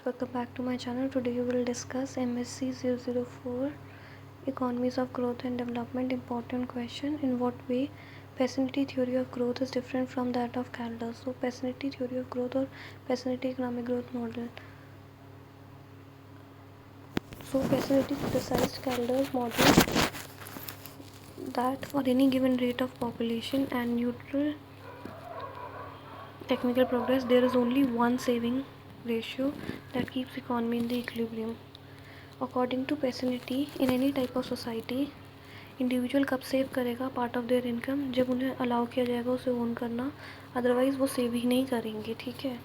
Welcome back to my channel. Today we will discuss MSc 004 Economies of Growth and Development. Important question: in what way Peasantry theory of growth is different from that of Kaldor? So Peasantry theory of growth or Peasantry economic growth model. So Peasantry criticized Kaldor's model that for any given rate of population and neutral technical progress there is only one saving ratio that keeps economy in the equilibrium. According to Peasantry, in any type of society, individual कब save करेगा part of their income? जब उन्हें allow किया जाएगा उसे own करना, otherwise वो save ही नहीं करेंगे. ठीक है,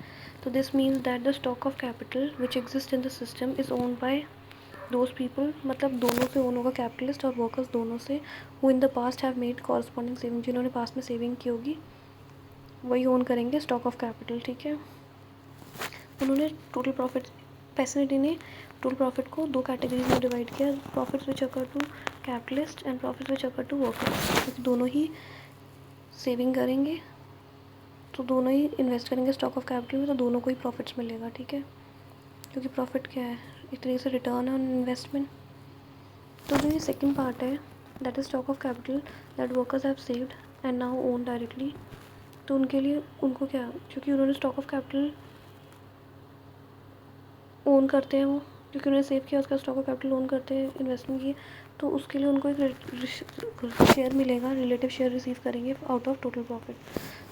तो this means that the stock of capital which exist in the system is own by those people. मतलब दोनों से ओन होगा, कैपिटलिस्ट और वर्कर्स दोनों से, who in the past have made corresponding saving. जिन्होंने पास्ट में सेविंग की होगी वही ओन करेंगे स्टॉक ऑफ कैपिटल. ठीक है, उन्होंने टोटल प्रॉफिट, पेसेंटी ने टोटल प्रॉफिट को दो कैटेगरीज में डिवाइड किया: profits which accrue to capitalist and profits which accrue to workers. क्योंकि दोनों ही सेविंग करेंगे तो दोनों ही इन्वेस्ट करेंगे स्टॉक ऑफ कैपिटल में, तो दोनों को ही प्रॉफिट्स मिलेगा. ठीक है, क्योंकि प्रॉफिट क्या है, एक तरीके से रिटर्न है ऑन इन्वेस्टमेंट. तो जो ये सेकेंड पार्ट है, that is stock of capital that workers have saved and now own directly. तो उनके लिए, उनको क्या, क्योंकि उन्होंने स्टॉक ऑफ कैपिटल ओन करते हैं, वो क्योंकि उन्होंने सेव किया उसका स्टॉक ऑफ कैपिटल ओन करते हैं, इन्वेस्टमेंट किए, तो उसके लिए उनको एक शेयर मिलेगा, रिलेटिव शेयर रिसीव करेंगे आउट ऑफ टोटल प्रॉफिट.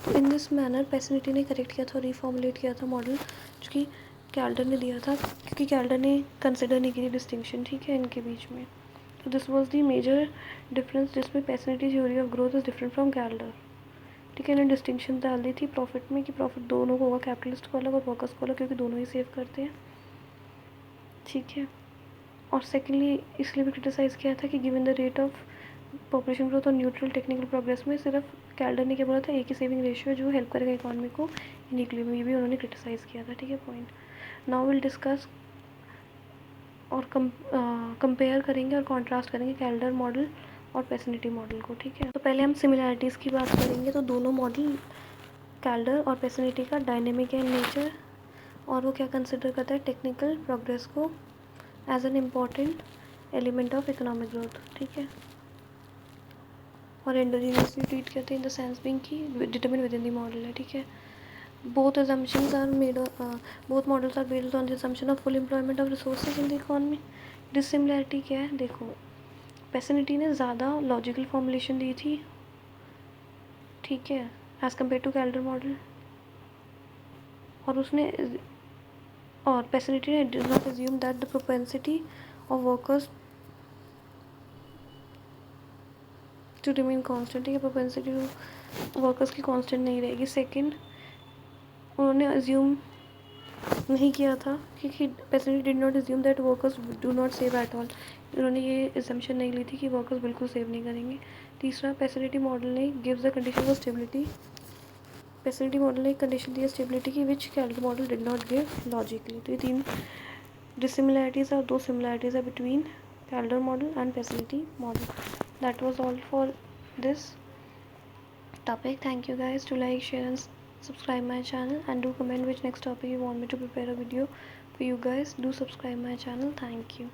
तो इन दिस मैनर पेसेंटी ने करेक्ट किया था, रिफॉर्मुलेट किया था मॉडल जो कि कैल्डर ने दिया था, क्योंकि कैल्डर ने कंसिडर नहीं की थी डिस्टिंक्शन. ठीक है, इनके बीच में. तो this was the major difference जिसमें Pasinetti theory of growth is different from Kaldor. ठीक है, इन्होंने डिस्टिंक्शन डाल दी थी प्रॉफिट में कि प्रॉफिट दोनों को होगा, कैपिटलिस्ट को अलग और वर्कर्स को अलग, क्योंकि दोनों ही सेव करते हैं. ठीक है, और सेकेंडली इसलिए भी क्रिटिसाइज़ किया था कि given the rate of population growth और न्यूट्रल टेक्निकल प्रोग्रेस में सिर्फ कैल्डर ने क्या बोला था, एक ही सेविंग रेशियो जो हेल्प करेगा इकॉनमी को इन इक्विलिब्रियम. ये भी उन्होंने क्रिटिसाइज़ किया था. ठीक है, पॉइंट. नाउ विल डिस्कस और कंपेयर करेंगे और कॉन्ट्रास्ट करेंगे कैल्डर मॉडल और पेसेंटी मॉडल को. ठीक है, तो पहले हम सिमिलैरिटीज़ की बात करेंगे. तो दोनों मॉडल, कैल्डर और पेसेंटी का, डायनेमिक है इन नेचर, और वो क्या कंसिडर करता है, टेक्निकल प्रोग्रेस को as an important element of economic growth. ठीक है, और एंडोजीनियसली ट्रीट करते हैं इन द सेंस बिंग की determine within the model है. ठीक है, both assumptions are made both models are based on the assumption of full employment of resources in the economy. Dissimilarity क्या है, देखो पेसेंटी ने ज़्यादा लॉजिकल फॉर्मुलेशन दी थी. ठीक है, as compare to Kaldor model. और पेसेंटी ने did not assume that the propensity of workers to remain constant. ठीक है, propensity to workers की constant नहीं रहेगी. सेकेंड, उन्होंने assume नहीं किया था, क्योंकि Pasinetti did not assume that workers do not save at all. उन्होंने ये assumption नहीं ली थी कि workers बिल्कुल सेव नहीं करेंगे. तीसरा, पेसेंटी मॉडल ने gives the condition for stability. Pasinetti model ने एक कंडीशन दी है स्टेबिलिटी की, which Kaldor model did not give logically. तो ये तीन डिसिमिलैरिटीज़ और दो सिमिलैरिटीज़ है between Kaldor model and Pasinetti model. That was all for this topic. Thank you guys to like, share and subscribe my channel, and do comment which next topic you want me to prepare a video for you guys. Do subscribe my channel. Thank you.